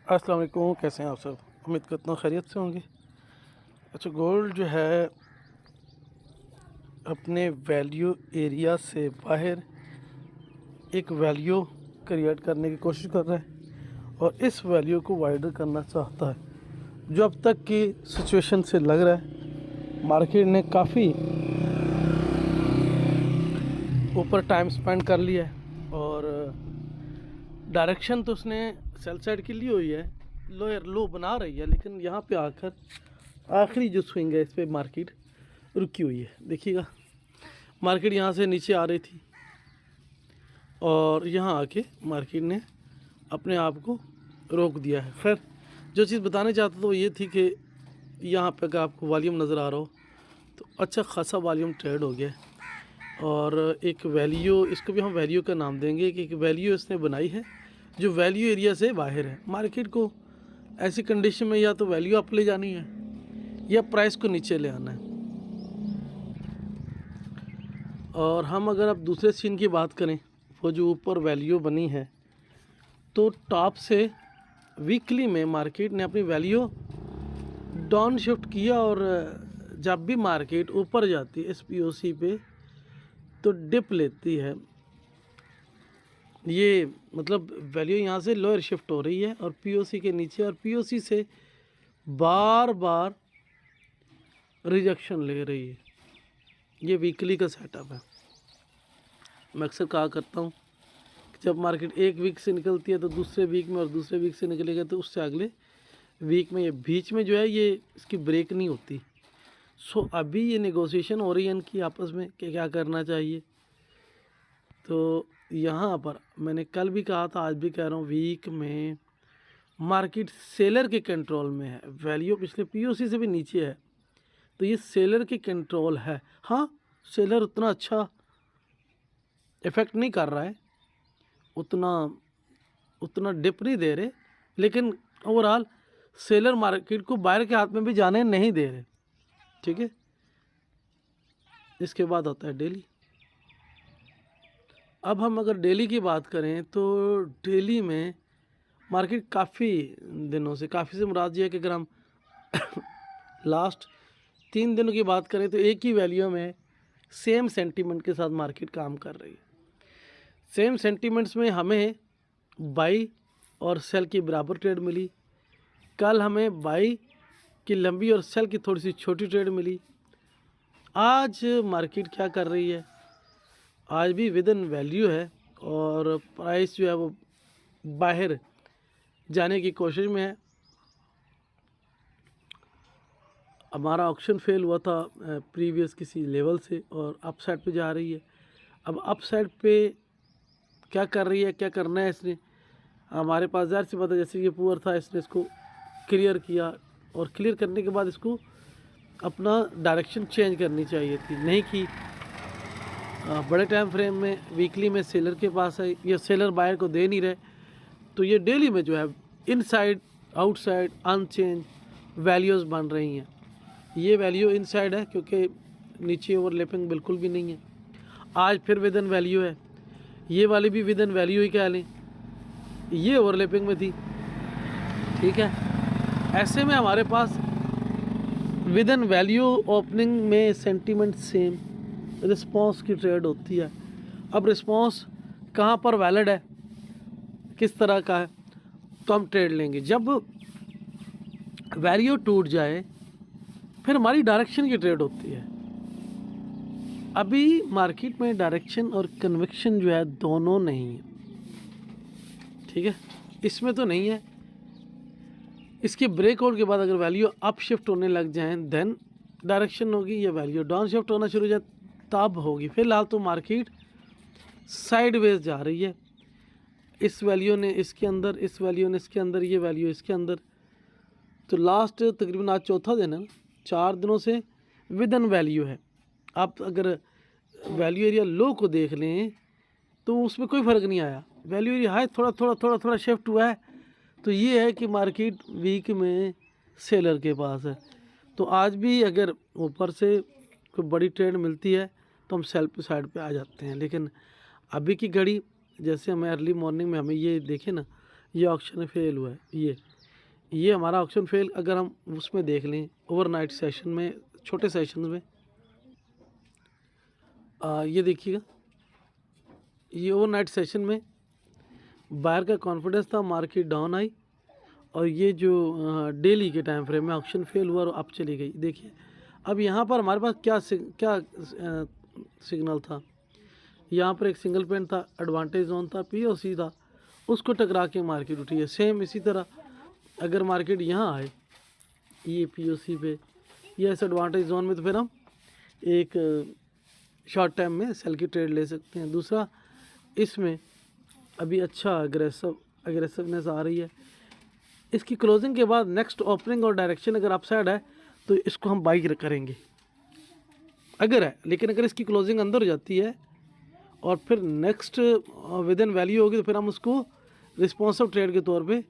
अस्सलाम वालेकुम, कैसे हैं आप सब। उम्मीद करता हूँ खैरियत से होंगे। अच्छा, गोल्ड जो है अपने वैल्यू एरिया से बाहर एक वैल्यू क्रिएट करने की कोशिश कर रहा है और इस वैल्यू को वाइडर करना चाहता है। जो अब तक की सिचुएशन से लग रहा है मार्केट ने काफ़ी ऊपर टाइम स्पेंड कर लिया है और डायरेक्शन तो उसने सेल साइड की ली हुई है, लोअर लो बना रही है, लेकिन यहाँ पे आकर आखिरी जो स्विंग है इस पर मार्केट रुकी हुई है। देखिएगा, मार्केट यहाँ से नीचे आ रही थी और यहाँ आके मार्केट ने अपने आप को रोक दिया है। खैर, जो चीज़ बताना चाहता था वो ये थी कि यहाँ पे अगर आपको वॉल्यूम नज़र आ रहा हो तो अच्छा खासा वॉल्यूम ट्रेड हो गया है और एक वैल्यू, इसको भी हम वैल्यू का नाम देंगे कि एक वैल्यू इसने बनाई है जो वैल्यू एरिया से बाहर है। मार्केट को ऐसी कंडीशन में या तो वैल्यू अप ले जानी है या प्राइस को नीचे ले आना है। और हम अगर अब दूसरे सीन की बात करें, वो जो ऊपर वैल्यू बनी है तो टॉप से वीकली में मार्केट ने अपनी वैल्यू डाउन शिफ्ट किया और जब भी मार्केट ऊपर जाती है SPOC पे तो डिप लेती है। ये मतलब वैल्यू यहाँ से लोअर शिफ्ट हो रही है और POC के नीचे, और POC से बार बार रिजेक्शन ले रही है। ये वीकली का सेटअप है। मैं अक्सर कहा करता हूँ कि जब मार्केट एक वीक से निकलती है तो दूसरे वीक में, और दूसरे वीक से निकलेगा तो उससे अगले वीक में, ये बीच में जो है ये इसकी ब्रेक नहीं होती। सो अभी ये नेगोशिएशन हो रही है इनकी आपस में कि क्या करना चाहिए। तो यहाँ पर मैंने कल भी कहा था, आज भी कह रहा हूँ, वीक में मार्केट सेलर के कंट्रोल में है। वैल्यू पिछले POC से भी नीचे है तो ये सेलर के कंट्रोल है। हाँ, सेलर उतना अच्छा इफ़ेक्ट नहीं कर रहा है, उतना डिप नहीं दे रहे, लेकिन ओवरऑल सेलर मार्केट को बायर के हाथ में भी जाने नहीं दे रहे। ठीक है, इसके बाद होता है डेली। अब हम अगर डेली की बात करें तो डेली में मार्केट काफ़ी दिनों से, काफ़ी से मुराद ये है कि अगर हम लास्ट 3 दिनों की बात करें तो एक ही वैल्यू में सेम सेंटीमेंट के साथ मार्केट काम कर रही है। सेम सेंटीमेंट्स में हमें बाई और सेल की बराबर ट्रेड मिली। कल हमें बाई की लंबी और सेल की थोड़ी सी छोटी ट्रेड मिली। आज मार्केट क्या कर रही है, आज भी विद इन वैल्यू है और प्राइस जो है वो बाहर जाने की कोशिश में है। हमारा ऑक्शन फेल हुआ था प्रीवियस किसी लेवल से और अप साइड पे जा रही है। अब अप साइड पे क्या कर रही है, क्या करना है इसने, हमारे पास ज़ाहिर सी बात है, जैसे ये पुअर था इसने इसको क्लियर किया और क्लियर करने के बाद इसको अपना डायरेक्शन चेंज करनी चाहिए थी, नहीं कि बड़े टाइम फ्रेम में वीकली में सेलर के पास है, ये सेलर बायर को दे नहीं रहे, तो ये डेली में जो है इनसाइड आउटसाइड अनचेंज वैल्यूज़ बन रही हैं। ये वैल्यू इनसाइड है क्योंकि नीचे ओवरलैपिंग बिल्कुल भी नहीं है। आज फिर विद इन वैल्यू है, ये वाली भी विद इन वैल्यू ही कह लें, ये ओवरलैपिंग में थी। ठीक है, ऐसे में हमारे पास विद इन वैल्यू ओपनिंग में सेंटीमेंट सेम, रिस्पांस की ट्रेड होती है। अब रिस्पांस कहाँ पर वैलिड है, किस तरह का है, तो हम ट्रेड लेंगे जब वैल्यू टूट जाए, फिर हमारी डायरेक्शन की ट्रेड होती है। अभी मार्केट में डायरेक्शन और कन्विक्शन जो है दोनों नहीं है। ठीक है, इसमें तो नहीं है। इसके ब्रेकआउट के बाद अगर वैल्यू अप शिफ्ट होने लग जाए देन डायरेक्शन होगी, या वैल्यू डाउन शिफ्ट होना शुरू हो जाए तब होगी। फिलहाल तो मार्केट साइडवेज जा रही है। इस वैल्यू ने इसके अंदर, इस वैल्यू ने इसके अंदर, ये वैल्यू इसके अंदर। तो लास्ट तकरीबन आज चौथा दिन है, 4 दिनों से विद इन वैल्यू है। आप अगर वैल्यू एरिया लो को देख लें तो उसमें कोई फ़र्क नहीं आया, वैल्यू एरिया हाई थोड़ा शिफ्ट हुआ है। तो ये है कि मार्केट वीक में सेलर के पास है। तो आज भी अगर ऊपर से कोई बड़ी ट्रेड मिलती है तो हम सेल पे साइड पे आ जाते हैं, लेकिन अभी की घड़ी जैसे हमें अर्ली मॉर्निंग में हमें ये देखे ना, ये ऑक्शन फेल हुआ है, ये हमारा ऑक्शन फेल अगर हम उसमें देख लें ओवरनाइट सेशन में, छोटे सेशन में, ये देखिएगा, ये ओवरनाइट सेशन में बायर का कॉन्फिडेंस था, मार्केट डाउन आई, और ये जो डेली के टाइम फ्रेम में ऑक्शन फेल हुआ और अप चली गई। देखिए अब यहाँ पर हमारे पास क्या सिग्नल था, यहाँ पर एक सिंगल पेन था, एडवांटेज जोन था, पीओसी था, उसको टकरा के मार्केट उठी है। सेम इसी तरह अगर मार्केट यहाँ आए ये पीओसी पे या इस एडवांटेज जोन में, तो फिर हम एक शॉर्ट टाइम में सेल की ट्रेड ले सकते हैं। दूसरा, इसमें अभी अच्छा अग्रेसिवनेस आ रही है, इसकी क्लोजिंग के बाद नेक्स्ट ओपनिंग और डायरेक्शन अगर अपसाइड है तो इसको हम बाई करेंगे अगर है। लेकिन अगर इसकी क्लोजिंग अंदर हो जाती है और फिर नेक्स्ट विद इन वैल्यू होगी तो फिर हम उसको रिस्पॉन्सिव ट्रेड के तौर पे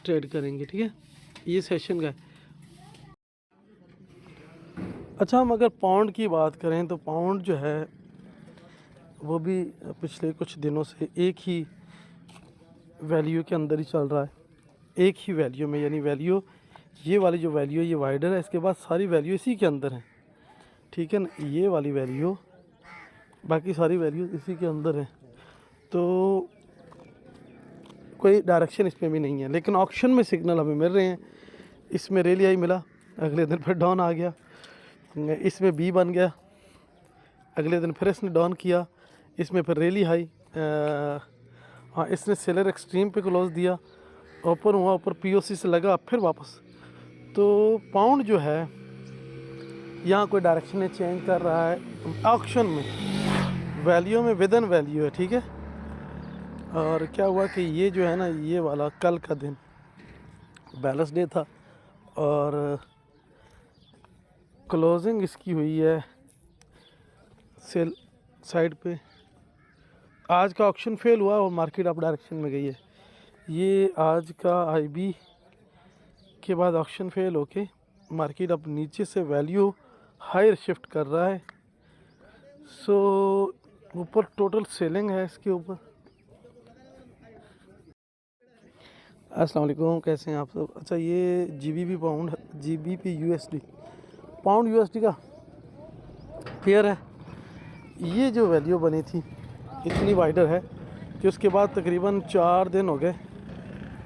ट्रेड करेंगे। ठीक है, ये सेशन का है। अच्छा, हम अगर पाउंड की बात करें तो पाउंड जो है वो भी पिछले कुछ दिनों से एक ही वैल्यू के अंदर ही चल रहा है, एक ही वैल्यू में, यानी वैल्यू ये वाली जो वैल्यू है ये वाइडर है, इसके बाद सारी वैल्यू इसी के अंदर है। ठीक है ना, ये वाली वैल्यू, बाकी सारी वैल्यू इसी के अंदर है, तो कोई डायरेक्शन इसमें भी नहीं है। लेकिन ऑक्शन में सिग्नल हमें मिल रहे हैं। इसमें रेली आई मिला, अगले दिन फिर डाउन आ गया, इसमें बी बन गया, अगले दिन फिर इसने डाउन किया, इसमें फिर रेली हाई, हाँ इसने सेलर एक्सट्रीम पे क्लोज दिया, ओपन हुआ, ऊपर पीओसी से लगा, फिर वापस। तो पाउंड जो है यहाँ कोई डायरेक्शन चेंज कर रहा है ऑक्शन में, वैल्यू में विद इन वैल्यू है। ठीक है, और क्या हुआ कि ये जो है ना, ये वाला कल का दिन बैलेंस डे था और क्लोजिंग इसकी हुई है सेल साइड पे। आज का ऑक्शन फेल हुआ और मार्केट अप डायरेक्शन में गई है। ये आज का आईबी के बाद ऑक्शन फेल होके मार्केट अब नीचे से वैल्यू हायर शिफ्ट कर रहा है। सो ऊपर टोटल सेलिंग है इसके ऊपर। अस्सलाम वालेकुम, कैसे हैं आप सब। अच्छा, ये GBP pound, GBP USD, pound USD का पेयर है। ये जो वैल्यू बनी थी इतनी वाइडर है कि उसके बाद तकरीबन 4 दिन हो गए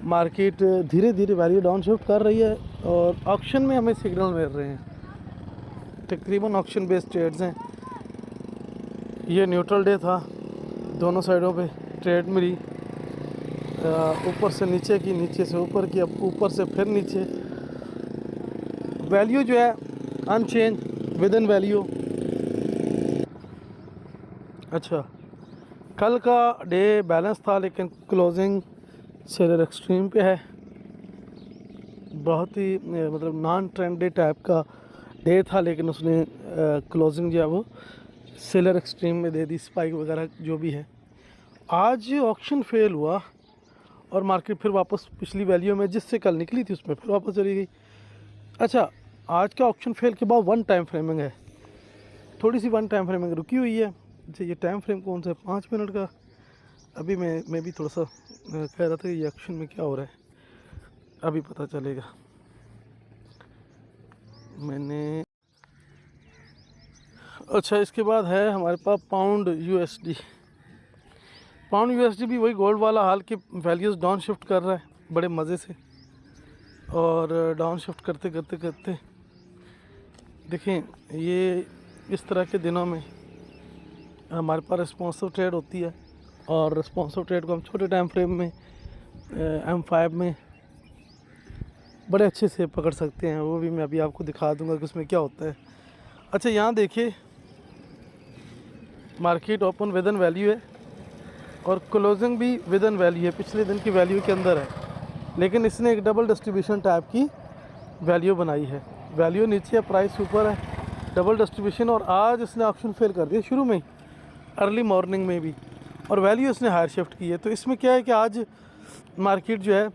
मार्केट धीरे धीरे वैल्यू डाउन शिफ्ट कर रही है और ऑक्शन में हमें सिग्नल मिल रहे हैं। तकरीबन ऑक्शन बेस्ड ट्रेड्स हैं। ये न्यूट्रल डे था, दोनों साइडों पे ट्रेड मिली, ऊपर से नीचे की, नीचे से ऊपर की, अब ऊपर से फिर नीचे। वैल्यू जो है अनचेंज विद इन वैल्यू। अच्छा, कल का डे बैलेंस था लेकिन क्लोजिंग सेलर एक्सट्रीम पे है। बहुत ही मतलब नॉन ट्रेंड डे टाइप का डे था, लेकिन उसने क्लोजिंग जो है वो सेलर एक्सट्रीम में दे दी, स्पाइक वगैरह जो भी है। आज ऑक्शन फेल हुआ और मार्केट फिर वापस पिछली वैल्यू में जिससे कल निकली थी उसमें फिर वापस चली गई। अच्छा, आज का ऑक्शन फेल के बाद 1 टाइम फ्रेमिंग है, थोड़ी सी 1 टाइम फ्रेमिंग रुकी हुई है। अच्छा, ये टाइम फ्रेम कौन सा है, 5 मिनट का। अभी मैं भी थोड़ा सा कह रहा था ये ऑक्शन में क्या हो रहा है, अभी पता चलेगा। मैंने अच्छा, इसके बाद है हमारे पास पाउंड यूएसडी। पाउंड यूएसडी भी वही गोल्ड वाला हाल कि वैल्यूज़ डाउन शिफ्ट कर रहा है बड़े मज़े से, और डाउन शिफ्ट करते करते करते देखें, ये इस तरह के दिनों में हमारे पास रिस्पॉन्सिव ट्रेड होती है, और रिस्पॉन्सिव ट्रेड को हम छोटे टाइम फ्रेम में M5 में बड़े अच्छे से पकड़ सकते हैं। वो भी मैं अभी आपको दिखा दूंगा कि उसमें क्या होता है। अच्छा, यहाँ देखिए, market open with in value है और क्लोजिंग भी विद इन वैल्यू है, पिछले दिन की वैल्यू के अंदर है, लेकिन इसने एक डबल डिस्ट्रीब्यूशन टाइप की वैल्यू बनाई है। वैल्यू नीचे है, प्राइस ऊपर है, डबल डिस्ट्रीब्यूशन। और आज इसने ऑप्शन फेल कर दिया शुरू में ही, अर्ली मॉर्निंग में भी, और वैल्यू इसने हायर शिफ्ट की है। तो इसमें क्या है कि आज मार्केट जो है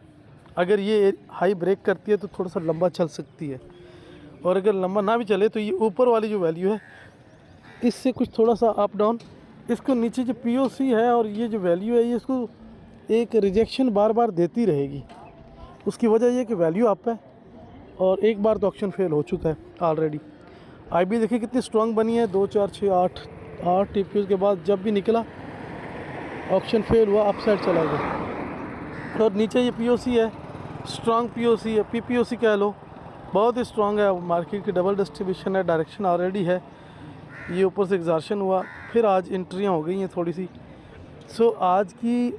अगर ये हाई ब्रेक करती है तो थोड़ा सा लंबा चल सकती है, और अगर लंबा ना भी चले तो ये ऊपर वाली जो वैल्यू है इससे कुछ थोड़ा सा अप डाउन, इसको नीचे जो पीओसी है और ये जो वैल्यू है ये इसको एक रिजेक्शन बार बार देती रहेगी। उसकी वजह ये कि वैल्यू अप है और एक बार तो ऑक्शन फेल हो चुका है ऑलरेडी। IB देखिए कितनी स्ट्रांग बनी है, 2 4 6 8 TPUs के बाद जब भी निकला ऑक्शन फेल हुआ, अपसाइड चला गया। और नीचे ये POC है, स्ट्रांग POC है, PPOC कह लो, बहुत ही स्ट्रांग है। मार्केट की डबल डिस्ट्रीब्यूशन है, डायरेक्शन ऑलरेडी है। ये ऊपर से एग्जॉर्शन हुआ, फिर आज एंट्रियाँ हो गई हैं थोड़ी सी। सो आज की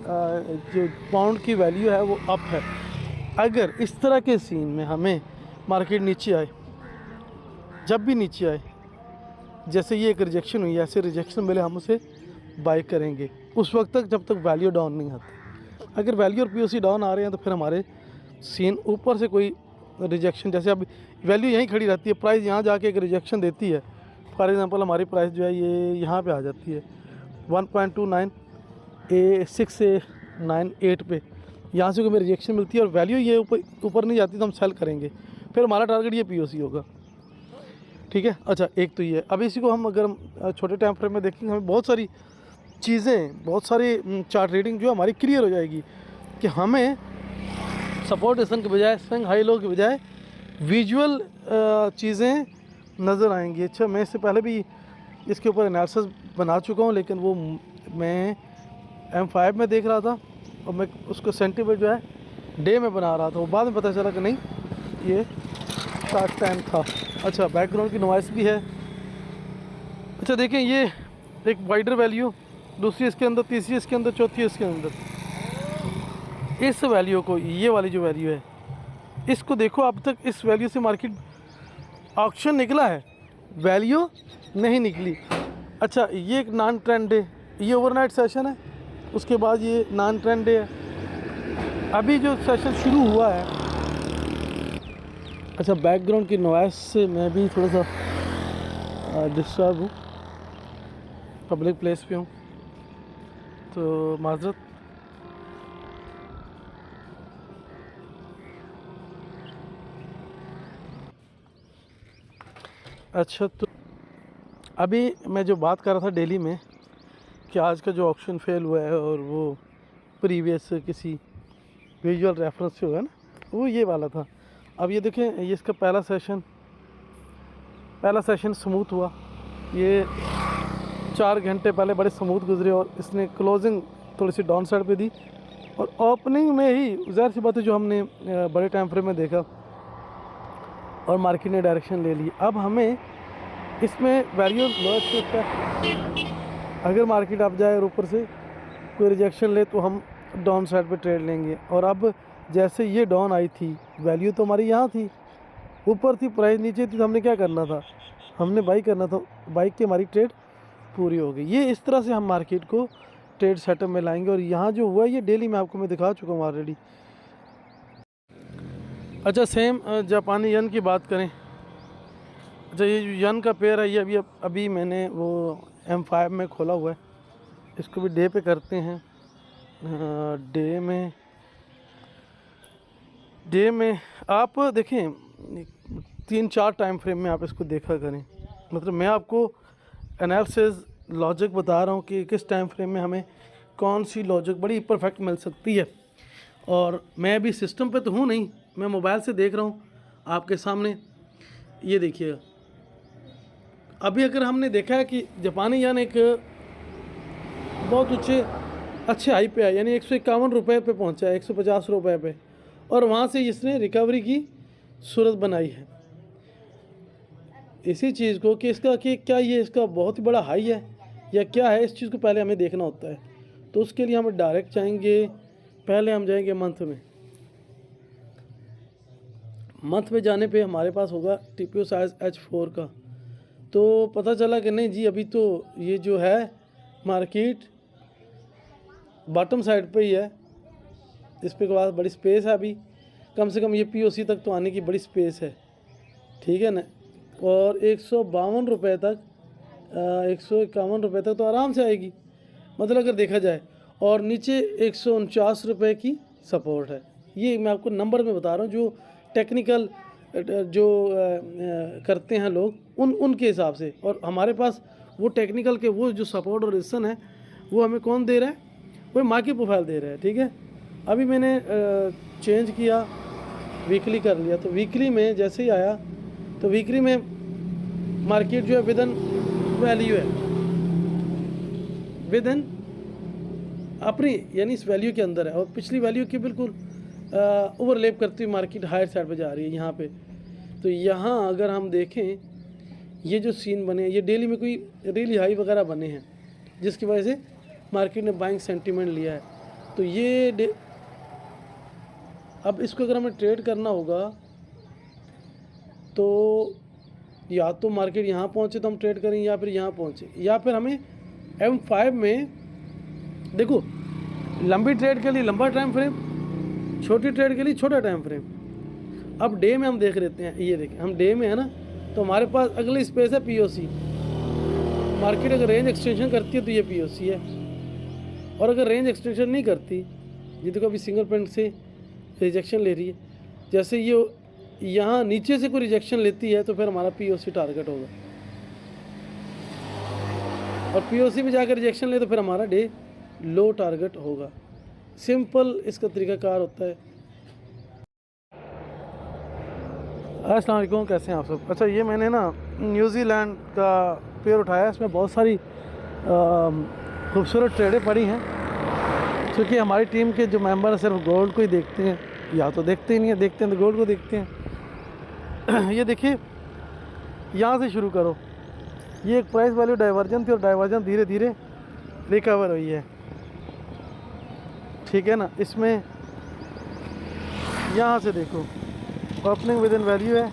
जो पाउंड की वैल्यू है वो अप है। अगर इस तरह के सीन में हमें मार्केट नीचे आए, जब भी नीचे आए, जैसे ये एक रिजेक्शन हुई, ऐसे रिजेक्शन मिले हम उसे बाय करेंगे उस वक्त तक जब तक वैल्यू डाउन नहीं आती। अगर वैल्यू और POC डाउन आ रहे हैं तो फिर हमारे सीन ऊपर से कोई रिजेक्शन, जैसे अब वैल्यू यहीं खड़ी रहती है, प्राइस यहाँ जाके एक रिजेक्शन देती है। फॉर एग्जांपल हमारी प्राइस जो है ये यहाँ पे आ जाती है 1.2968 पे, यहाँ से कोई रिजेक्शन मिलती है और वैल्यू ये ऊपर नहीं जाती तो हम सेल करेंगे, फिर हमारा टारगेट ये POC होगा। ठीक है, अच्छा एक तो ये। अब इसी को हम अगर छोटे टाइम फ्रेम में देखेंगे, हमें बहुत सारी चीज़ें, बहुत सारी चार्ट रीडिंग जो हमारी क्लियर हो जाएगी कि हमें सपोर्ट रेजिस्टेंस के बजाय, स्विंग हाई लो के बजाय विजुअल चीज़ें नज़र आएंगी। अच्छा, मैं इससे पहले भी इसके ऊपर एनालिसिस बना चुका हूँ, लेकिन वो मैं M5 में देख रहा था और मैं उसको सेंटीमेंट जो है डे में बना रहा था। वो बाद में पता चला कि नहीं, ये शार्ट टाइम था। अच्छा, बैकग्राउंड की नॉइस भी है। अच्छा देखें, ये एक वाइडर वैल्यू, दूसरी इसके अंदर, तीसरी इसके अंदर, चौथी इसके अंदर। इस वैल्यू को, ये वाली जो वैल्यू है, इसको देखो, अब तक इस वैल्यू से मार्केट ऑक्शन निकला है, वैल्यू नहीं निकली। अच्छा, ये एक नॉन ट्रेंड डे, ये ओवरनाइट सेशन है, उसके बाद ये नॉन ट्रेंड डे है। अभी जो सेशन शुरू हुआ है, अच्छा बैकग्राउंड की नॉइस से मैं भी थोड़ा सा डिस्टर्ब हूँ, पब्लिक प्लेस पे हूँ तो माजरत। अच्छा, तो अभी मैं जो बात कर रहा था डेली में कि आज का जो ऑक्शन फेल हुआ है और वो प्रीवियस किसी विजुअल रेफरेंस से हुआ है ना, वो ये वाला था। अब ये देखें, ये इसका पहला सेशन स्मूथ हुआ। ये 4 घंटे पहले बड़े स्मूथ गुजरे और इसने क्लोजिंग थोड़ी सी डाउन साइड पे दी और ओपनिंग में ही ज़ाहिर सी बात है जो हमने बड़े टाइम फ्रेम में देखा और मार्केट ने डायरेक्शन ले ली। अब हमें इसमें वैल्यू लॉस है, अगर मार्केट अप जाए और ऊपर से कोई रिजेक्शन ले तो हम डाउन साइड पे ट्रेड लेंगे। और अब जैसे ये डाउन आई थी, वैल्यू तो हमारी यहाँ थी, ऊपर थी, प्राइस नीचे थी, तो हमने क्या करना था, हमने बाई करना था, बाई की हमारी ट्रेड पूरी हो गई। ये इस तरह से हम मार्केट को ट्रेड सेटअप में लाएंगे। और यहाँ जो हुआ ये डेली में आपको मैं दिखा चुका हूँ ऑलरेडी। अच्छा, सेम जापानी यन की बात करें। अच्छा, ये जो यन का पेयर है, ये अभी मैंने वो M5 में खोला हुआ है, इसको भी डे पे करते हैं। डे में आप देखें 3-4 टाइम फ्रेम में आप इसको देखा करें। मतलब मैं आपको एनालिसिस लॉजिक बता रहा हूँ कि किस टाइम फ्रेम में हमें कौन सी लॉजिक बड़ी परफेक्ट मिल सकती है। और मैं अभी सिस्टम पे तो हूँ नहीं, मैं मोबाइल से देख रहा हूँ आपके सामने। ये देखिएगा, अभी अगर हमने देखा है कि जापानी यान एक बहुत अच्छे हाई पे है, यानी 151 रुपये पे पहुँचा है, 150 रुपये पे, और वहाँ से इसने रिकवरी की सूरत बनाई है। इसी चीज़ को कि इसका कि क्या ये इसका बहुत ही बड़ा हाई है या क्या है, इस चीज़ को पहले हमें देखना होता है। तो उसके लिए हम डायरेक्ट जाएंगे, पहले हम जाएंगे मंथ में। मंथ में जाने पे हमारे पास होगा TPU साइज H4 का। तो पता चला कि नहीं जी, अभी तो ये जो है मार्केट बॉटम साइड पे ही है, इस पे के बाद बड़ी स्पेस है, अभी कम से कम ये POC तक तो आने की बड़ी स्पेस है, ठीक है ना। और 152 रुपये तक, 151 रुपये तक तो आराम से आएगी, मतलब अगर देखा जाए। और नीचे 149 रुपये की सपोर्ट है। ये मैं आपको नंबर में बता रहा हूँ, जो टेक्निकल जो करते हैं लोग उनके हिसाब से। और हमारे पास वो टेक्निकल के वो जो सपोर्ट और रेजिस्टेंस है वो हमें कौन दे रहा है, वो मार्केट प्रोफाइल दे रहा है, ठीक है। अभी मैंने चेंज किया, वीकली कर लिया। तो वीकली में जैसे ही आया तो वीकली में मार्केट जो है विदन वैल्यू है, विदन अपनी यानी इस वैल्यू के अंदर है, और पिछली वैल्यू की बिल्कुल ओवरलैप करती हुई मार्केट हायर साइड पे जा रही है यहाँ पे। तो यहाँ अगर हम देखें ये जो सीन बने, ये डेली में कोई रियली हाई वगैरह बने हैं जिसकी वजह से मार्केट ने बाइंग सेंटीमेंट लिया है। तो ये अब इसको अगर हमें ट्रेड करना होगा तो या तो मार्केट यहाँ पहुँचे तो हम ट्रेड करें, या फिर यहाँ पहुँचे, या फिर हमें M5 में देखो लंबी ट्रेड के लिए लंबा टाइम फ्रेम, छोटी ट्रेड के लिए छोटा टाइम फ्रेम। अब डे में हम देख लेते हैं, ये देखें हम डे में है ना, तो हमारे पास अगली स्पेस है POC। मार्केट अगर रेंज एक्सटेंशन करती है तो ये POC है, और अगर रेंज एक्सटेंशन नहीं करती, ये देखो अभी सिंगल पॉइंट से रिजेक्शन ले रही है, जैसे ये यहाँ नीचे से कोई रिजेक्शन लेती है तो फिर हमारा POC टारगेट होगा, और POC में जाकर रिजेक्शन ले तो फिर हमारा डे लो टारगेट होगा। सिंपल इसका तरीकाकार होता है। अस्सलाम वालेकुम, कैसे हैं आप सब। अच्छा, ये मैंने ना न्यूजीलैंड का पेयर उठाया, इसमें बहुत सारी खूबसूरत ट्रेडें पड़ी हैं, क्योंकि हमारी टीम के जो मेंबर हैं सिर्फ गोल्ड को ही देखते हैं, या तो देखते ही नहीं है, देखते हैं तो गोल्ड को देखते हैं। ये देखिए यहाँ से शुरू करो, ये एक प्राइस वैल्यू डाइवर्जन थी और डाइवर्जन धीरे धीरे रिकवर हुई है, ठीक है ना। इसमें यहाँ से देखो ओपनिंग विद इन वैल्यू है,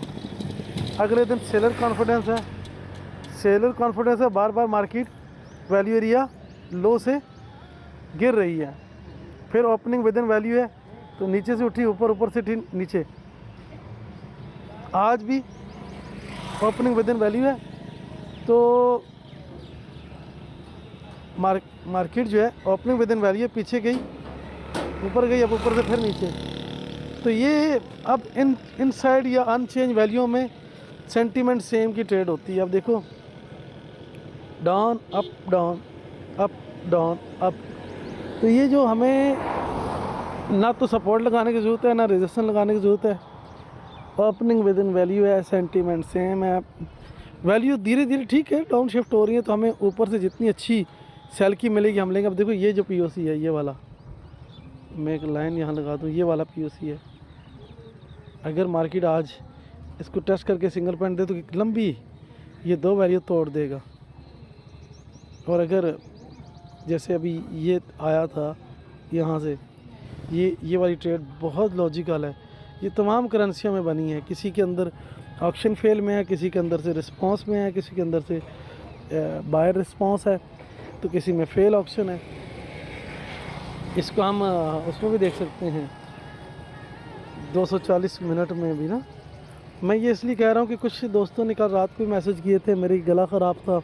अगले दिन सेलर कॉन्फिडेंस है, सेलर कॉन्फिडेंस है, बार बार मार्केट वैल्यू एरिया लो से गिर रही है, फिर ओपनिंग विद इन वैल्यू है तो नीचे से उठी ऊपर, ऊपर से उठी नीचे। आज भी ओपनिंग विद इन वैल्यू है, तो मार्केट जो है ओपनिंग विद इन वैल्यू है, पीछे गई, ऊपर गई, अब ऊपर से फिर नीचे। तो ये अब इन साइड या अनचेंज वैल्यू में सेंटीमेंट सेम की ट्रेड होती है। अब देखो down up down up down up, तो ये जो हमें ना तो सपोर्ट लगाने की ज़रूरत है ना रेजिस्टेंस लगाने की ज़रूरत है, ओपनिंग विद इन वैल्यू है, सेंटीमेंट सेम है, वैल्यू धीरे धीरे ठीक है डाउन शिफ्ट हो रही है, तो हमें ऊपर से जितनी अच्छी सेल की मिलेगी हम लेंगे। अब देखो ये जो POC है, ये वाला मैं एक लाइन यहाँ लगा दूँ, ये वाला POC है, अगर मार्केट आज इसको टेस्ट करके सिंगल पॉइंट दे तो लंबी ये दो वैल्यू तोड़ देगा, और अगर जैसे अभी ये आया था यहाँ से, ये वाली ट्रेड बहुत लॉजिकल है, ये तमाम करेंसियों में बनी है, किसी के अंदर ऑक्शन फेल में है, किसी के अंदर से रिस्पांस में है, किसी के अंदर से बायर रिस्पांस है, तो किसी में फेल ऑक्शन है। इसको हम उसमें भी देख सकते हैं 240 मिनट में भी ना। मैं ये इसलिए कह रहा हूँ कि कुछ दोस्तों ने कल रात को मैसेज किए थे, मेरी गला ख़राब था,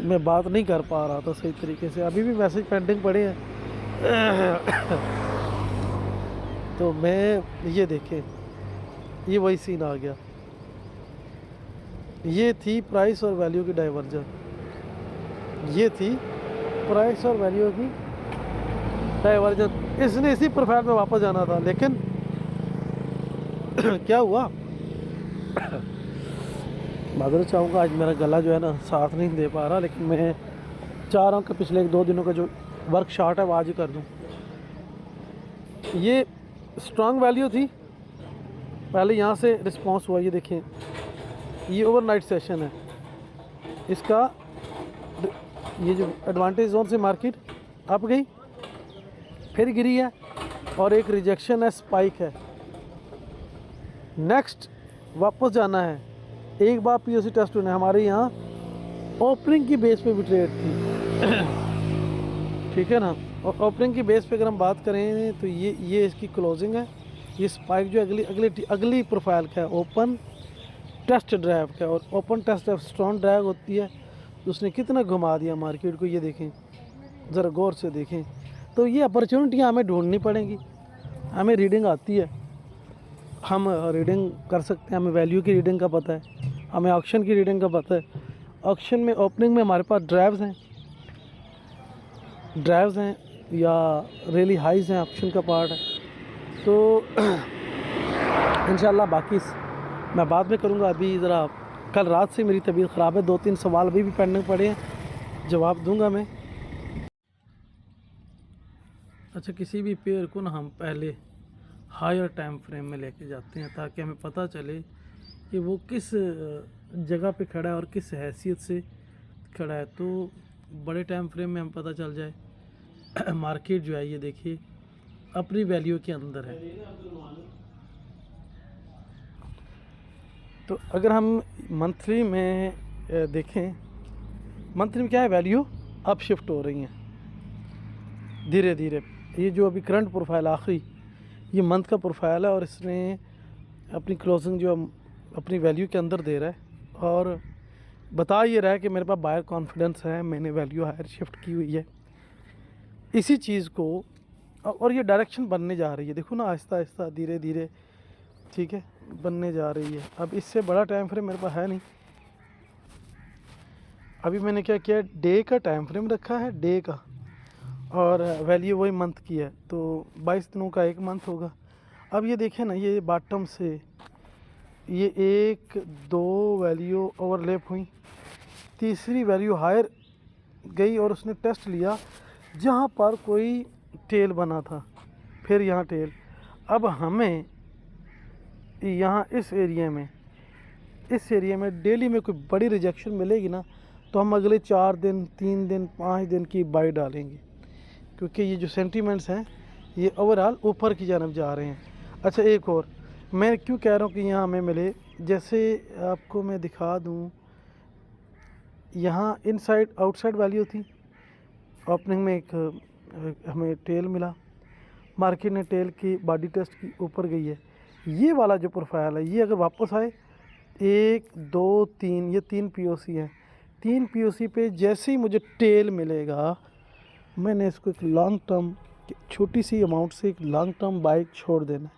मैं बात नहीं कर पा रहा था सही तरीके से, अभी भी मैसेज पेंडिंग पड़े हैं। तो मैं ये देखें, ये वही सीन आ गया, ये थी प्राइस और वैल्यू की डाइवर्जन, ये थी प्राइस और वैल्यू की डाइवर्जन, इसने इसी प्रोफाइल में वापस जाना था, लेकिन क्या हुआ मादर चाहूँगा, आज मेरा गला जो है ना साथ नहीं दे पा रहा, लेकिन मैं चाह रहा हूँ कि पिछले 1-2 दिनों का जो वर्क शॉर्ट है वो आज ही कर दूँ। ये स्ट्रॉन्ग वैल्यू थी, पहले यहाँ से रिस्पांस हुआ, ये देखें ये ओवरनाइट सेशन है इसका, ये जो एडवांटेज जोन से मार्केट अप गई, फिर गिरी है, और एक रिजेक्शन है, स्पाइक है, नेक्स्ट वापस जाना है। एक बार POC टेस्ट होने, हमारे यहाँ ओपनिंग की बेस पे भी ट्रेड थी, ठीक है ना, और ओपनिंग की बेस पे अगर हम बात करें तो ये इसकी क्लोजिंग है, ये स्पाइक जो अगली प्रोफाइल का है, ओपन टेस्ट ड्राइव का, और open test drive strong drive होती है, तो उसने कितना घुमा दिया मार्केट को, ये देखें ज़रा गौर से देखें। तो ये अपॉर्चुनिटियाँ हमें ढूंढनी पड़ेंगी, हमें रीडिंग आती है, हम रीडिंग कर सकते हैं, हमें वैल्यू की रीडिंग का पता है, हमें ऑक्शन की रीडिंग का पता है। ऑक्शन में ओपनिंग में हमारे पास ड्राइव्स हैं या रियली हाइज हैं, ऑक्शन का पार्ट है, तो इंशाल्लाह बाकी मैं बाद में करूँगा। अभी ज़रा कल रात से मेरी तबीयत ख़राब है, 2-3 सवाल अभी भी पेंडिंग पड़े हैं, जवाब दूंगा मैं। अच्छा, किसी भी पेयर को ना हम पहले हायर टाइम फ्रेम में लेके जाते हैं ताकि हमें पता चले कि वो किस जगह पे खड़ा है और किस हैसियत से खड़ा है। तो बड़े टाइम फ्रेम में हम पता चल जाए मार्केट जो है ये देखिए अपनी वैल्यू के अंदर है। तो अगर हम मंथली में देखें, मंथली में क्या है, वैल्यू अप शिफ्ट हो रही हैं धीरे धीरे। ये जो अभी करंट प्रोफाइल आखिरी ये मंथ का प्रोफाइल है और इसने अपनी क्लोजिंग जो अपनी वैल्यू के अंदर दे रहा है और बता ये रहा है कि मेरे पास बायर कॉन्फिडेंस है, मैंने वैल्यू हायर शिफ्ट की हुई है। इसी चीज़ को और ये डायरेक्शन बनने जा रही है, देखो ना आहिस्ता आहिस्ता धीरे धीरे, ठीक है, बनने जा रही है। अब इससे बड़ा टाइम फ्रेम मेरे पास है नहीं। अभी मैंने क्या किया, डे का टाइम फ्रेम रखा है, डे का, और वैल्यू वही मंथ की है, तो 22 दिनों का एक मंथ होगा। अब ये देखें ना, ये बॉटम से ये 1-2 वैल्यू ओवरलैप हुई, तीसरी वैल्यू हायर गई और उसने टेस्ट लिया जहाँ पर कोई टेल बना था, फिर यहाँ टेल। अब हमें यहाँ इस एरिया में डेली में कोई बड़ी रिजेक्शन मिलेगी ना, तो हम अगले 4 दिन 3 दिन 5 दिन की बाई डालेंगे, क्योंकि ये जो सेंटीमेंट्स हैं ये ओवरऑल ऊपर की जानब जा रहे हैं। अच्छा, एक और मैं क्यों कह रहा हूँ कि यहाँ हमें मिले, जैसे आपको मैं दिखा दूँ, यहाँ इनसाइड आउटसाइड वैल्यू थी, ओपनिंग में एक हमें टेल मिला, मार्केट ने टेल की बॉडी टेस्ट की ऊपर गई है। ये वाला जो प्रोफाइल है ये अगर वापस आए 1 2 3, ये 3 पीओसी हैं, 3 पीओसी पे जैसे ही मुझे टेल मिलेगा मैंने इसको एक लॉन्ग टर्म छोटी सी अमाउंट से एक लॉन्ग टर्म बाइक छोड़ देना है।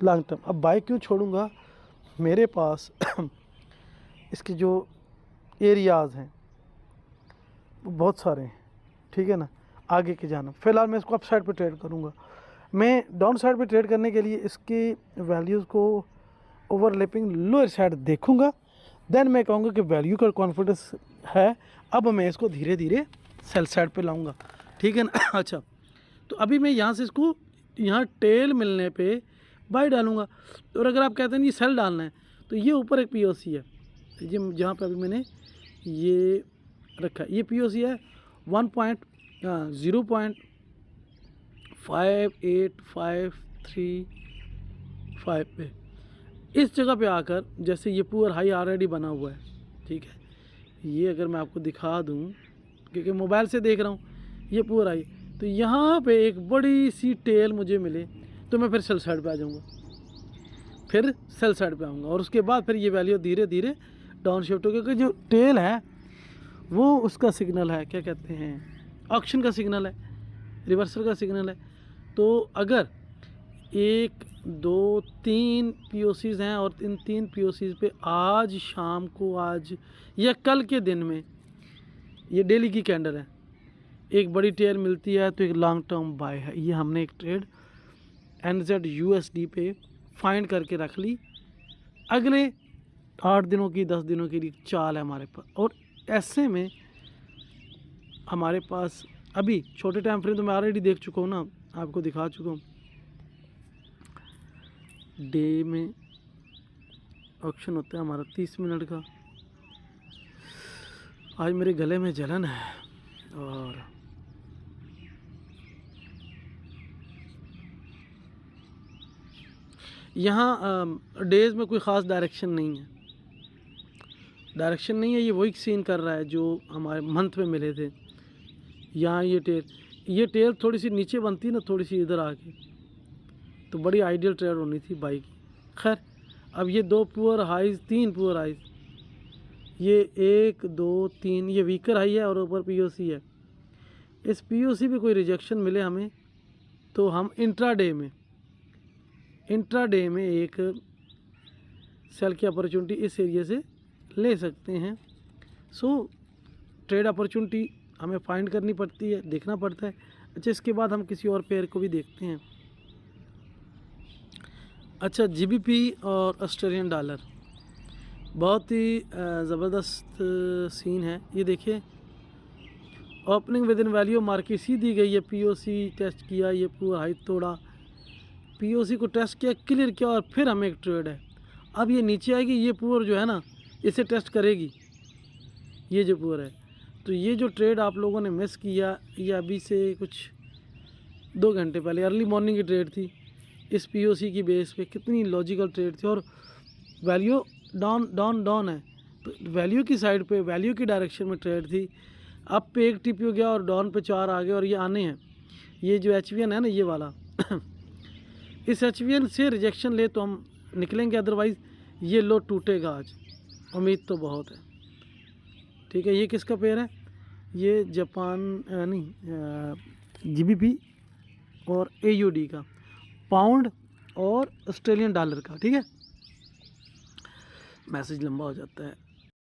लॉन्ग टर्म, अब बाइक क्यों छोड़ूंगा, मेरे पास इसके जो एरियाज़ हैं वो बहुत सारे हैं, ठीक है ना, आगे के जाना। फ़िलहाल मैं इसको अप साइड पे ट्रेड करूँगा। मैं डाउन साइड पे ट्रेड करने के लिए इसकी वैल्यूज़ को ओवरलैपिंग लोअर साइड देखूँगा, देन मैं कहूँगा कि वैल्यू का कॉन्फिडेंस है, अब मैं इसको धीरे धीरे सेल साइड पे लाऊंगा, ठीक है ना। अच्छा, तो अभी मैं यहाँ से इसको यहाँ टेल मिलने पे बाई डालूंगा। और अगर आप कहते हैं ये सेल डालना है तो ये ऊपर एक पीओसी है, ये जहाँ पे अभी मैंने ये रखा है, ये पीओसी है 0.5853 पे। इस जगह पे आकर जैसे ये पूरा हाई ऑलरेडी बना हुआ है, ठीक है, ये अगर मैं आपको दिखा दूं क्योंकि मोबाइल से देख रहा हूँ, ये पूरा हाई, तो यहाँ पे एक बड़ी सी टेल मुझे मिले तो मैं फिर सेल साइड पे आ जाऊँगा, फिर सेल साइड पे आऊँगा और उसके बाद फिर ये वैल्यू धीरे धीरे डाउन शिफ्ट हो, क्योंकि जो टेल है वो उसका सिग्नल है, क्या कहते हैं, ऑक्शन का सिग्नल है, रिवर्सल का सिग्नल है। तो अगर 1 2 3 पीओसीज़ हैं और इन 3 पीओसीज़ पे आज शाम को, आज या कल के दिन में, ये डेली की कैंडल है, एक बड़ी टेल मिलती है तो एक लॉन्ग टर्म बाय है। ये हमने एक ट्रेड NZUSD पे फाइंड करके रख ली, अगले 8 दिनों की 10 दिनों के लिए चाल है हमारे पास। और ऐसे में हमारे पास अभी छोटे टाइम फ्रेम तो मैं ऑलरेडी देख चुका हूँ ना, आपको दिखा चुका हूँ। डे में ऑक्शन होता है हमारा 30 मिनट का। आज मेरे गले में जलन है और यहाँ डेज़ में कोई ख़ास डायरेक्शन नहीं है, ये वही सीन कर रहा है जो हमारे मंथ में मिले थे। यहाँ ये टेल थोड़ी सी नीचे बनती ना, थोड़ी सी इधर आके, तो बड़ी आइडियल ट्रेड होनी थी बाइक। खैर, अब ये 2 पुअर हाइज, 3 पुअर हाइज, ये 1 2 3, ये वीकर हाई है और ऊपर पीओसी है। इस पीओसी पे कोई रिजेक्शन मिले हमें तो हम इंट्राडे में एक सेल की अपॉर्चुनिटी इस एरिया से ले सकते हैं। सो ट्रेड अपॉर्चुनिटी हमें फाइंड करनी पड़ती है, देखना पड़ता है। अच्छा, इसके बाद हम किसी और पेयर को भी देखते हैं। अच्छा, जीबीपी और ऑस्ट्रेलियन डॉलर बहुत ही ज़बरदस्त सीन है। ये देखिए, opening within value market सी दी गई है, पीओसी टेस्ट किया, ये पूरा हाई तोड़ा, पीओसी को टेस्ट किया, क्लियर किया और फिर हमें एक ट्रेड है। अब ये नीचे आएगी, ये पूरा जो है ना इसे टेस्ट करेगी, ये जो पूरा है। तो ये जो ट्रेड आप लोगों ने मिस किया, ये अभी से कुछ 2 घंटे पहले अर्ली मॉर्निंग की ट्रेड थी, इस पीओसी की बेस पे कितनी लॉजिकल ट्रेड थी और वैल्यू डाउन डाउन डाउन है, तो वैल्यू की साइड पे, वैल्यू की डायरेक्शन में ट्रेड थी। अप पे एक टिप हो गया और डाउन पे 4 आ गए और ये आने हैं। ये जो एचवीएन है ना, ये वाला इस एचवीएन से रिजेक्शन ले तो हम निकलेंगे, अदरवाइज़ ये लो टूटेगा आज, उम्मीद तो बहुत है। ठीक है, ये किसका पेयर है? ये जापान नहीं, जीबीपी और एयूडी का, पाउंड और ऑस्ट्रेलियन डॉलर का। ठीक है, मैसेज लंबा हो जाता है।